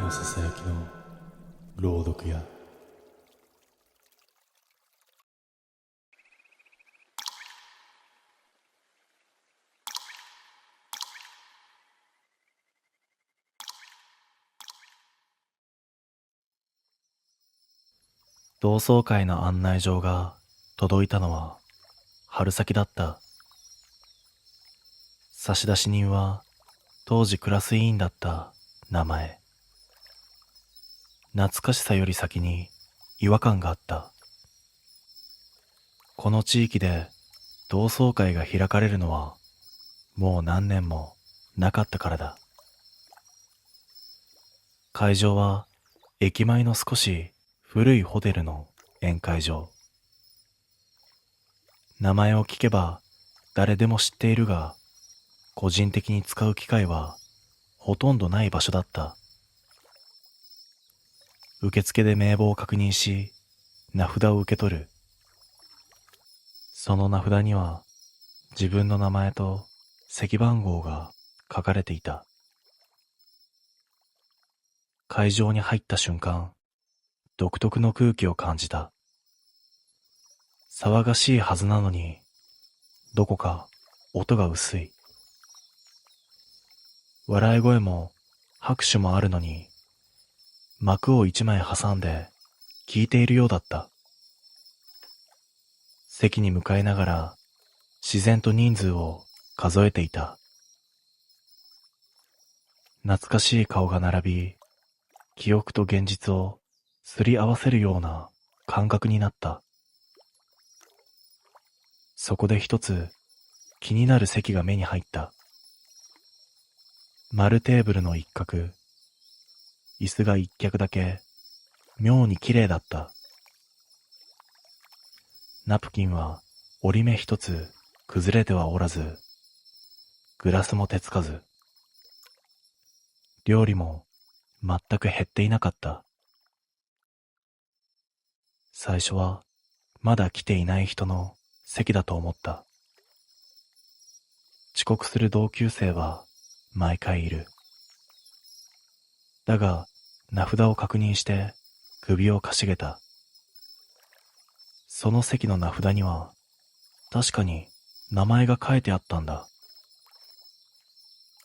のささやきの朗読や同窓会の案内状が届いたのは春先だった。差出人は当時クラス委員だった名前。懐かしさより先に違和感があった。この地域で同窓会が開かれるのはもう何年もなかったからだ。会場は駅前の少し古いホテルの宴会場。名前を聞けば誰でも知っているが、個人的に使う機会はほとんどない場所だった。受付で名簿を確認し、名札を受け取る。その名札には自分の名前と席番号が書かれていた。会場に入った瞬間、独特の空気を感じた。騒がしいはずなのに、どこか音が薄い。笑い声も拍手もあるのに、幕を一枚挟んで聞いているようだった。席に向かいながら自然と人数を数えていた。懐かしい顔が並び、記憶と現実をすり合わせるような感覚になった。そこで一つ気になる席が目に入った。丸テーブルの一角、椅子が一脚だけ妙に綺麗だった。ナプキンは折り目一つ崩れてはおらず、グラスも手つかず、料理も全く減っていなかった。最初はまだ来ていない人の席だと思った。遅刻する同級生は毎回いる。だが名札を確認して首をかしげた。その席の名札には確かに名前が書いてあったんだ。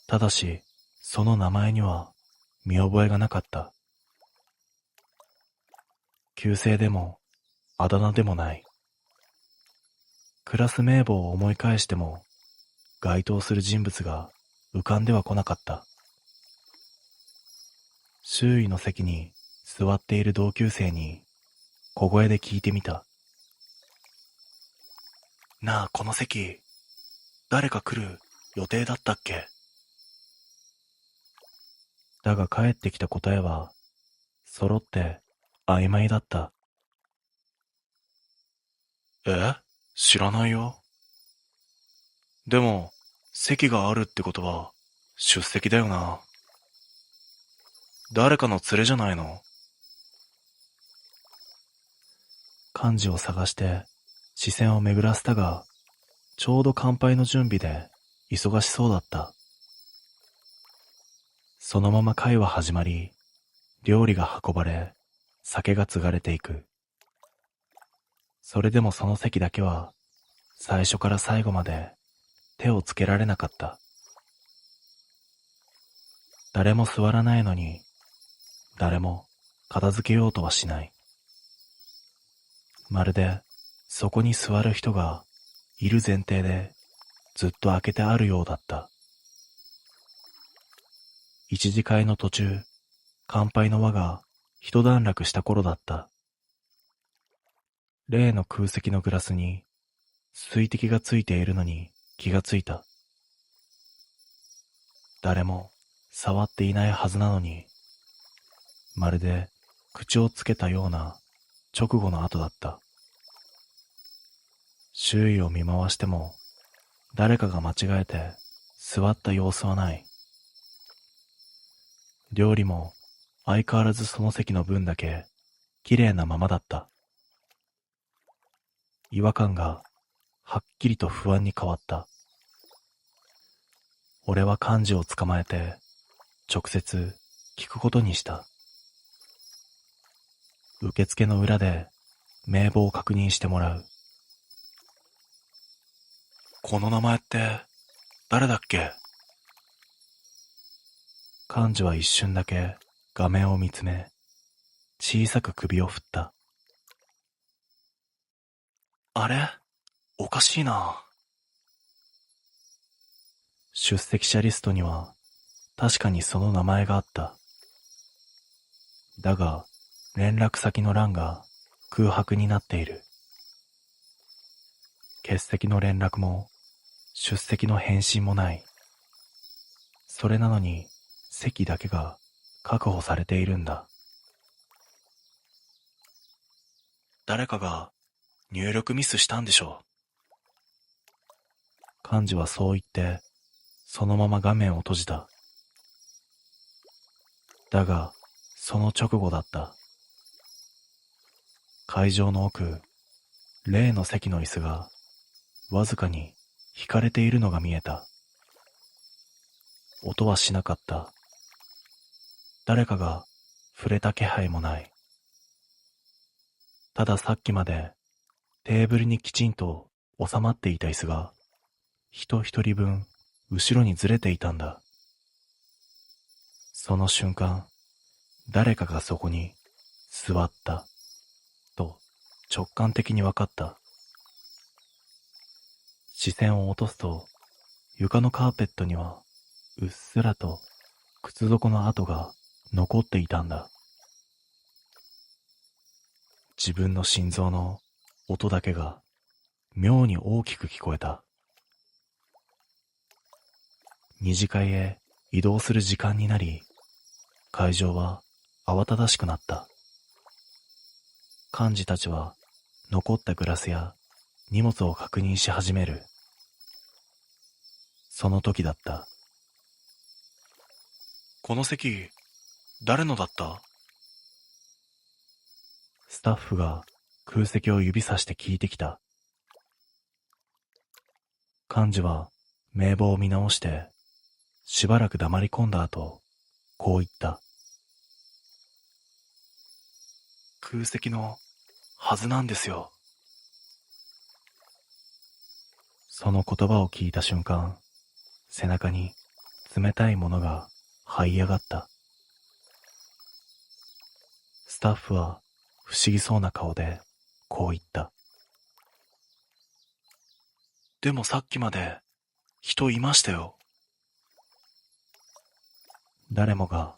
ただしその名前には見覚えがなかった。旧姓でもあだ名でもない。クラス名簿を思い返しても該当する人物が浮かんでは来なかった。周囲の席に座っている同級生に小声で聞いてみた。なあ、この席、誰か来る予定だったっけ？だが返ってきた答えは揃って曖昧だった。え？知らないよ。でも席があるってことは出席だよな。誰かの連れじゃないの？漢字を探して視線を巡らせたが、ちょうど乾杯の準備で忙しそうだった。そのまま会は始まり、料理が運ばれ、酒が継がれていく。それでもその席だけは最初から最後まで手をつけられなかった。誰も座らないのに、誰も片付けようとはしない。まるでそこに座る人がいる前提でずっと開けてあるようだった。一次会の途中、乾杯の輪が一段落した頃だった。例の空席のグラスに水滴がついているのに気がついた。誰も触っていないはずなのに、まるで口をつけたような直後の後だった。周囲を見回しても誰かが間違えて座った様子はない。料理も相変わらずその席の分だけ綺麗なままだった。違和感がはっきりと不安に変わった。俺は幹事を捕まえて直接聞くことにした。受付の裏で名簿を確認してもらう。この名前って誰だっけ？幹事は一瞬だけ画面を見つめ、小さく首を振った。あれ？おかしいな。出席者リストには確かにその名前があった。だが、連絡先の欄が空白になっている。欠席の連絡も出席の返信もない。それなのに席だけが確保されているんだ。誰かが入力ミスしたんでしょう。幹事はそう言ってそのまま画面を閉じた。だがその直後だった。会場の奥、例の席の椅子がわずかに引かれているのが見えた。音はしなかった。誰かが触れた気配もない。たださっきまでテーブルにきちんと収まっていた椅子が人一人分後ろにずれていたんだ。その瞬間、誰かがそこに座ったと直感的に分かった。視線を落とすと床のカーペットにはうっすらと靴底の跡が残っていたんだ。自分の心臓の音だけが妙に大きく聞こえた。二次会へ移動する時間になり、会場は慌ただしくなった。幹事たちは残ったグラスや荷物を確認し始める。その時だった。この席、誰のだった？スタッフが空席を指さして聞いてきた。幹事は名簿を見直して、しばらく黙り込んだ後、こう言った。空席のはずなんですよ。その言葉を聞いた瞬間、背中に冷たいものが這い上がった。スタッフは不思議そうな顔でこう言った。でもさっきまで人いましたよ。誰もが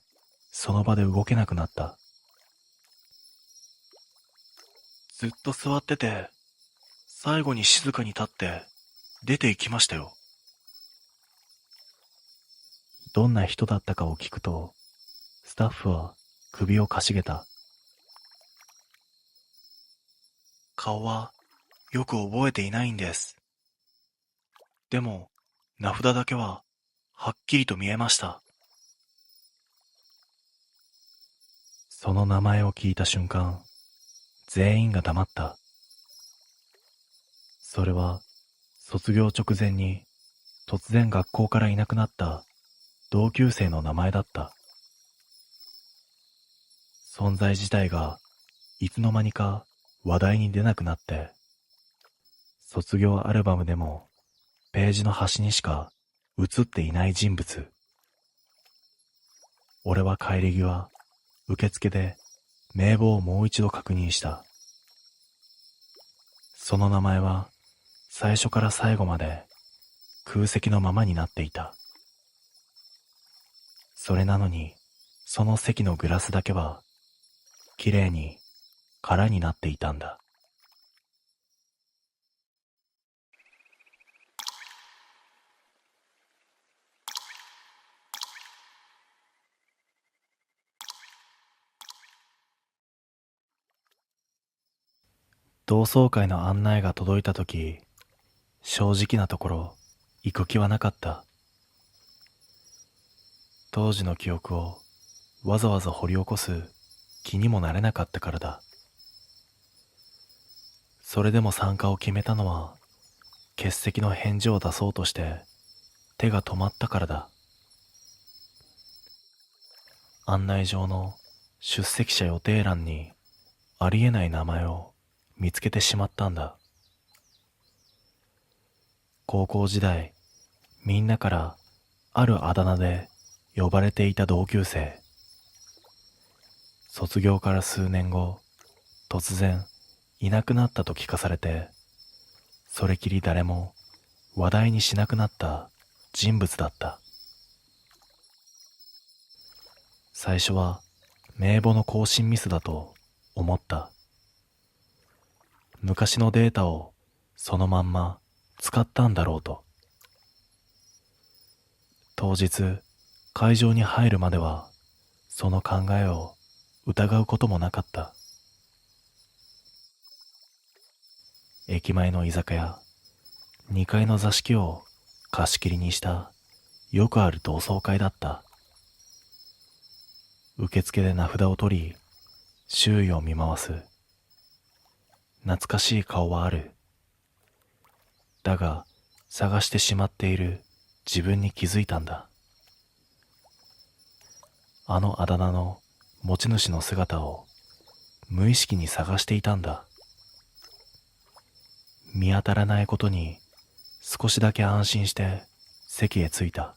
その場で動けなくなった。ずっと座ってて、最後に静かに立って出て行きましたよ。どんな人だったかを聞くと、スタッフは首をかしげた。顔はよく覚えていないんです。でも、名札だけははっきりと見えました。その名前を聞いた瞬間、全員が黙った。それは卒業直前に突然学校からいなくなった同級生の名前だった。存在自体がいつの間にか話題に出なくなって、卒業アルバムでもページの端にしか写っていない人物。俺は帰り際、受付で名簿をもう一度確認した。その名前は最初から最後まで空席のままになっていた。それなのに、その席のグラスだけはきれいに空になっていたんだ。同窓会の案内が届いたとき、正直なところ行く気はなかった。当時の記憶をわざわざ掘り起こす気にもなれなかったからだ。それでも参加を決めたのは、欠席の返事を出そうとして手が止まったからだ。案内状の出席者予定欄にありえない名前を見つけてしまったんだ。高校時代、みんなからあるあだ名で呼ばれていた同級生。卒業から数年後、突然いなくなったと聞かされて、それきり誰も話題にしなくなった人物だった。最初は名簿の更新ミスだと思った。昔のデータをそのまんま使ったんだろうと。当日会場に入るまではその考えを疑うこともなかった。駅前の居酒屋、2階の座敷を貸し切りにしたよくある同窓会だった。受付で名札を取り、周囲を見回す。懐かしい顔はある。だが、探してしまっている自分に気づいたんだ。あのあだ名の持ち主の姿を無意識に探していたんだ。見当たらないことに少しだけ安心して席へ着いた。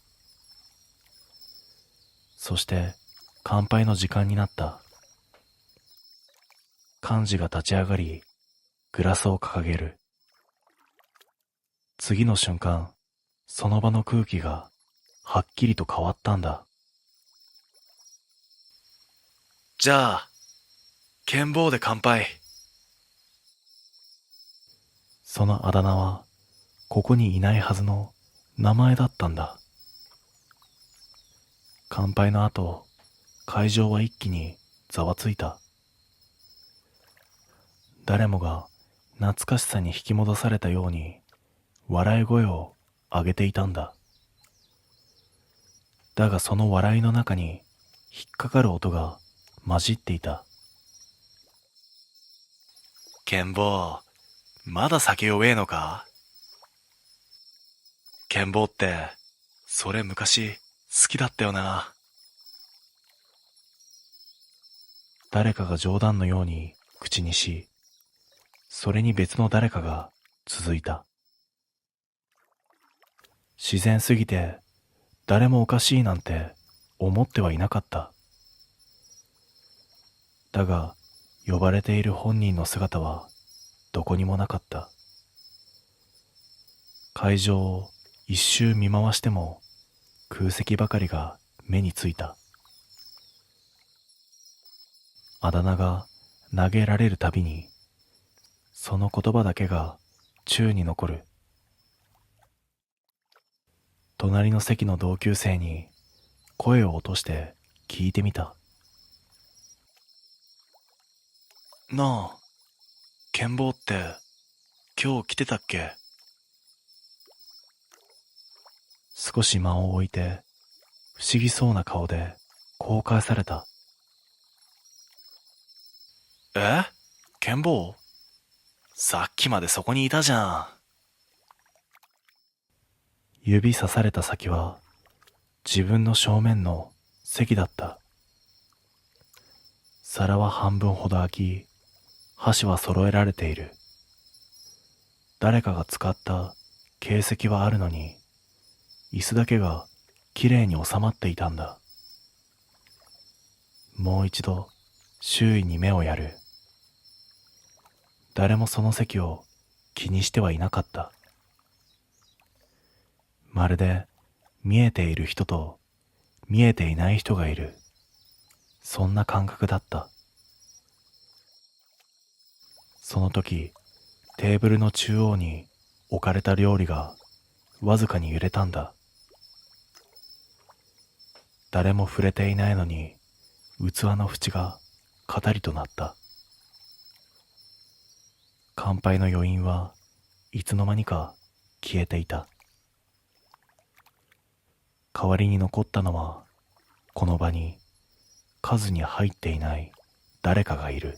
そして乾杯の時間になった。幹事が立ち上がり、グラスを掲げる。次の瞬間、その場の空気がはっきりと変わったんだ。じゃあ、剣棒で乾杯。そのあだ名は、ここにいないはずの名前だったんだ。乾杯の後、会場は一気にざわついた。誰もが懐かしさに引き戻されたように笑い声を上げていたんだ。だがその笑いの中に引っかかる音が混じっていた。剣坊、まだ酒弱えのか？剣坊って、それ昔好きだったよな。誰かが冗談のように口にし、それに別の誰かが続いた。自然すぎて誰もおかしいなんて思ってはいなかった。だが呼ばれている本人の姿はどこにもなかった。会場を一周見回しても空席ばかりが目についた。あだ名が投げられるたびにその言葉だけが宙に残る。隣の席の同級生に声を落として聞いてみた。なあ、剣坊って今日来てたっけ？少し間を置いて不思議そうな顔でこう返された。え？剣坊？さっきまでそこにいたじゃん。指さされた先は自分の正面の席だった。皿は半分ほど空き、箸は揃えられている。誰かが使った形跡はあるのに、椅子だけがきれいに収まっていたんだ。もう一度周囲に目をやる。誰もその席を気にしてはいなかった。まるで見えている人と見えていない人がいる。そんな感覚だった。その時、テーブルの中央に置かれた料理がわずかに揺れたんだ。誰も触れていないのに器の縁がカタリとなった。乾杯の余韻はいつの間にか消えていた。代わりに残ったのはこの場に数に入っていない誰かがいる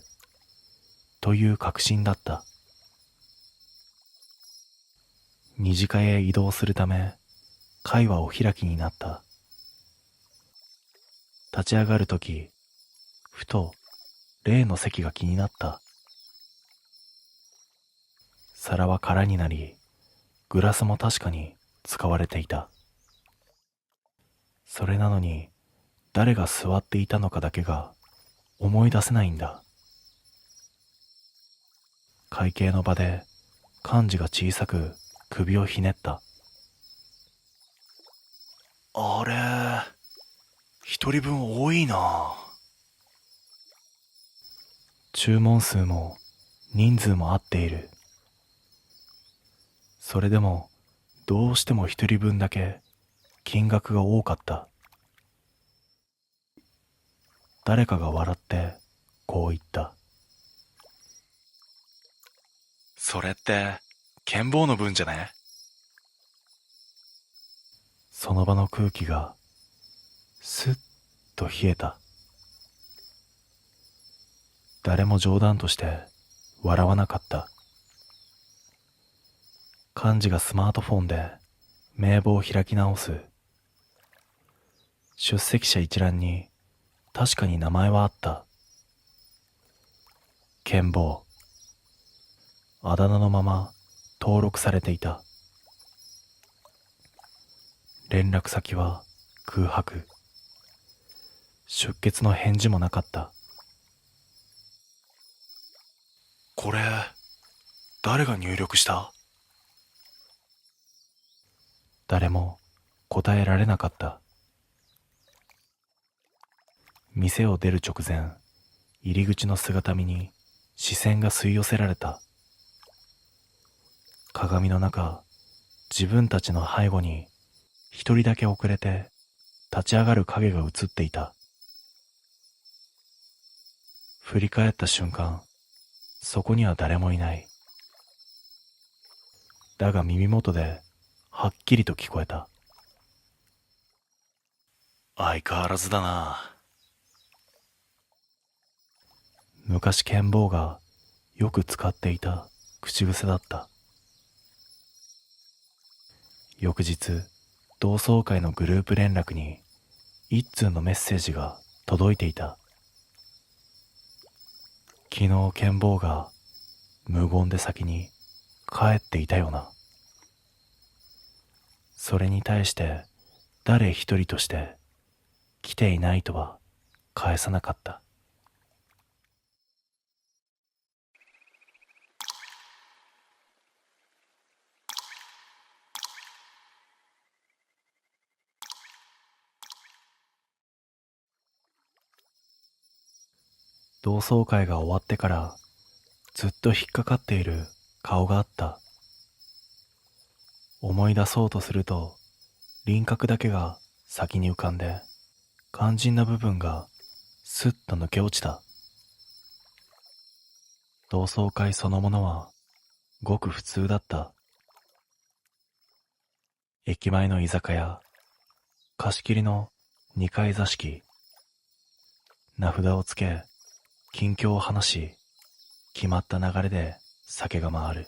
という確信だった。二次会へ移動するため会はお開きになった。立ち上がるとき、ふと例の席が気になった。皿は空になり、グラスも確かに使われていた。それなのに、誰が座っていたのかだけが思い出せないんだ。会計の場で幹事が小さく首をひねった。あれ、一人分多いな。注文数も人数も合っている。それでもどうしても一人分だけ金額が多かった。誰かが笑ってこう言った。それって剣坊の分じゃね？その場の空気がスッと冷えた。誰も冗談として笑わなかった。幹事がスマートフォンで名簿を開き直す。出席者一覧に確かに名前はあった。剣坊。あだ名のまま登録されていた。連絡先は空白。出欠の返事もなかった。これ、誰が入力した？誰も答えられなかった。店を出る直前、入り口の姿見に視線が吸い寄せられた。鏡の中、自分たちの背後に一人だけ遅れて立ち上がる影が映っていた。振り返った瞬間、そこには誰もいない。だが耳元ではっきりと聞こえた。相変わらずだな。昔剣坊がよく使っていた口癖だった。翌日、同窓会のグループ連絡に一通のメッセージが届いていた。昨日剣坊が無言で先に帰っていたよな。それに対して誰一人として来ていないとは返さなかった。同窓会が終わってからずっと引っかかっている顔があった。思い出そうとすると輪郭だけが先に浮かんで肝心な部分がスッと抜け落ちた。同窓会そのものはごく普通だった。駅前の居酒屋、貸し切りの二階座敷、名札をつけ近況を話し、決まった流れで酒が回る。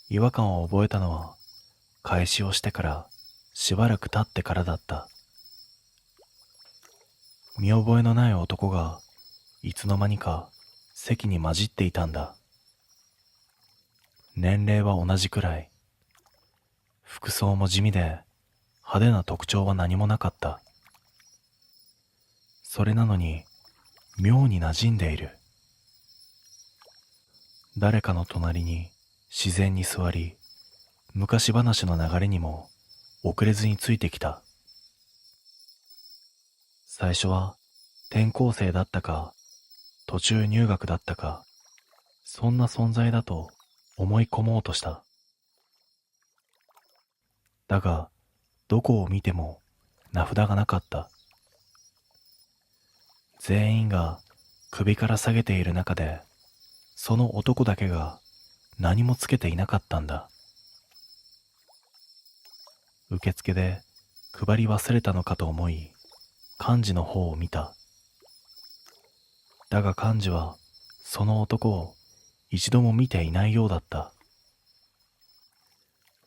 違和感を覚えたのは開始をしてからしばらく経ってからだった。見覚えのない男がいつの間にか席に混じっていたんだ。年齢は同じくらい。服装も地味で派手な特徴は何もなかった。それなのに妙に馴染んでいる。誰かの隣に自然に座り、昔話の流れにも遅れずについてきた。最初は転校生だったか、途中入学だったか、そんな存在だと思い込もうとした。だが、どこを見ても名札がなかった。全員が首から下げている中で、その男だけが何もつけていなかったんだ。受付で配り忘れたのかと思い、幹事の方を見た。だが幹事はその男を一度も見ていないようだった。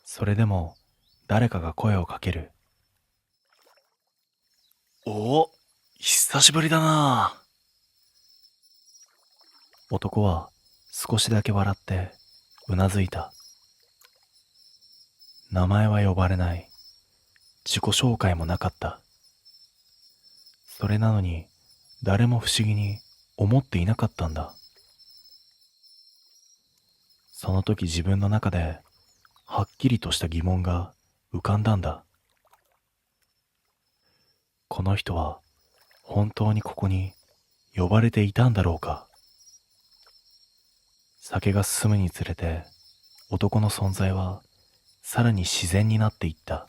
それでも誰かが声をかける。お、久しぶりだな。男は少しだけ笑ってうなずいた。名前は呼ばれない。自己紹介もなかった。それなのに誰も不思議に思っていなかったんだ。その時自分の中ではっきりとした疑問が浮かんだんだ。この人は本当にここに呼ばれていたんだろうか。酒が進むにつれて男の存在はさらに自然になっていった。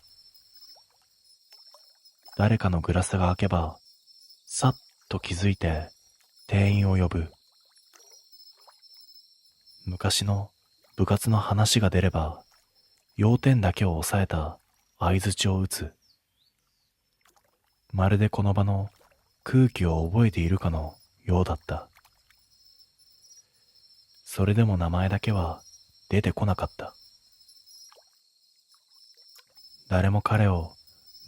誰かのグラスが開けばさっと気づいて店員を呼ぶ。昔の部活の話が出れば要点だけを押さえた相槌を打つ。まるでこの場の空気を覚えているかのようだった。それでも名前だけは出てこなかった。誰も彼を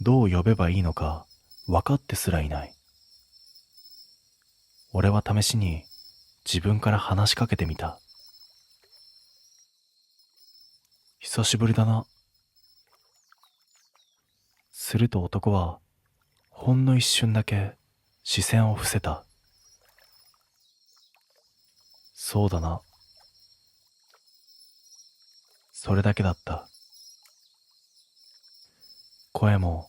どう呼べばいいのか分かってすらいない。俺は試しに自分から話しかけてみた。久しぶりだな。すると男はほんの一瞬だけ視線を伏せた。そうだな。それだけだった。声も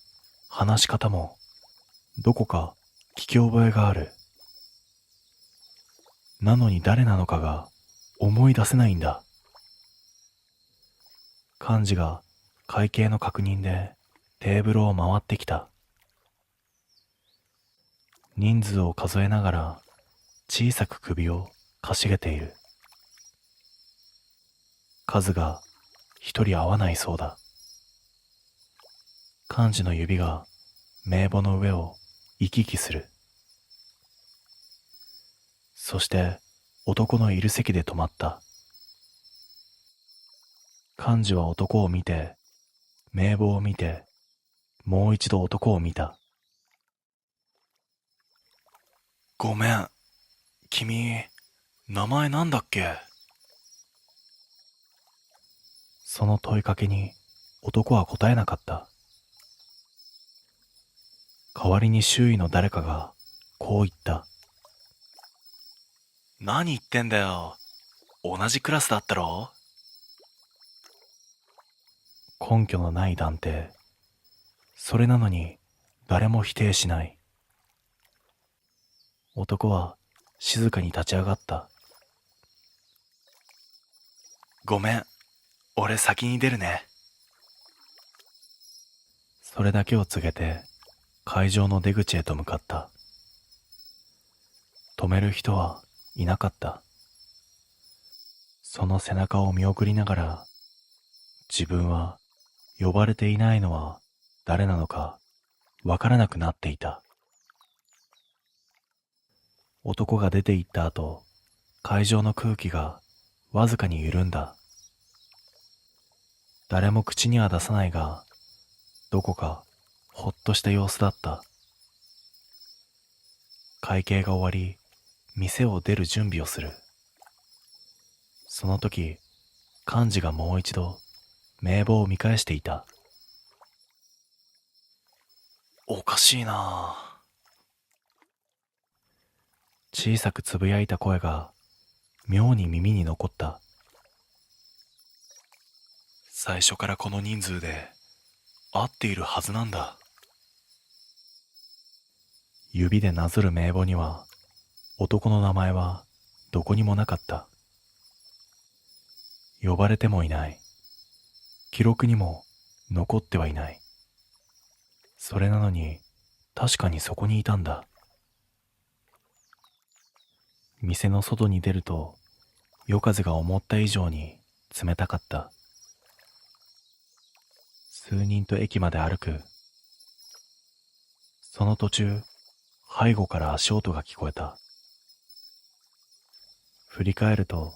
話し方もどこか聞き覚えがある。なのに誰なのかが思い出せないんだ。幹事が会計の確認でテーブルを回ってきた。人数を数えながら小さく首をかしげている。数が一人合わないそうだ。幹事の指が名簿の上を行き来する。そして男のいる席で止まった。幹事は男を見て、名簿を見て、もう一度男を見た。ごめん、君、名前なんだっけ？その問いかけに男は答えなかった。代わりに周囲の誰かがこう言った。何言ってんだよ。同じクラスだったろ？根拠のない断定。それなのに誰も否定しない。男は静かに立ち上がった。ごめん、俺先に出るね。それだけを告げて会場の出口へと向かった。止める人はいなかった。その背中を見送りながら、自分は呼ばれていないのは誰なのかわからなくなっていた。男が出て行った後、会場の空気がわずかに緩んだ。誰も口には出さないが、どこかほっとした様子だった。会計が終わり、店を出る準備をする。その時、幹事がもう一度名簿を見返していた。おかしいなあ。小さくつぶやいた声が妙に耳に残った。最初からこの人数で合っているはずなんだ。指でなぞる名簿には男の名前はどこにもなかった。呼ばれてもいない。記録にも残ってはいない。それなのに確かにそこにいたんだ。店の外に出ると夜風が思った以上に冷たかった。数人と駅まで歩く。その途中、背後から足音が聞こえた。振り返ると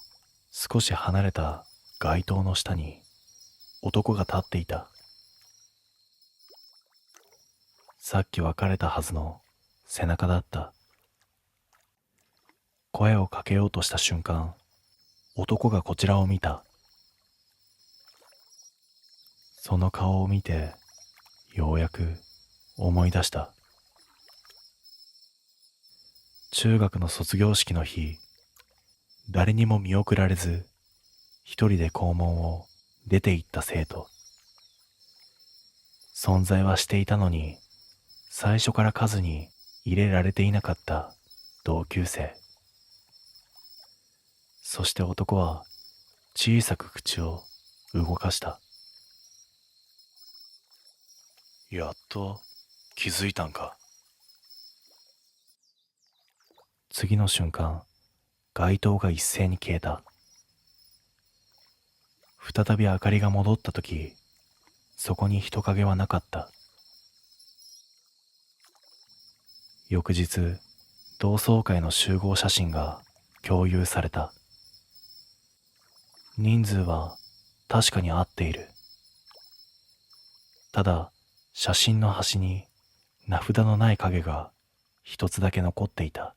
少し離れた街灯の下に男が立っていた。さっき別れたはずの背中だった。声をかけようとした瞬間、男がこちらを見た。その顔を見て、ようやく思い出した。中学の卒業式の日、誰にも見送られず、一人で校門を出て行った生徒。存在はしていたのに、最初から数に入れられていなかった同級生。そして男は小さく口を動かした。やっと気づいたんか。次の瞬間、街灯が一斉に消えた。再び明かりが戻ったとき、そこに人影はなかった。翌日、同窓会の集合写真が共有された。人数は確かに合っている。ただ、写真の端に名札のない影が一つだけ残っていた。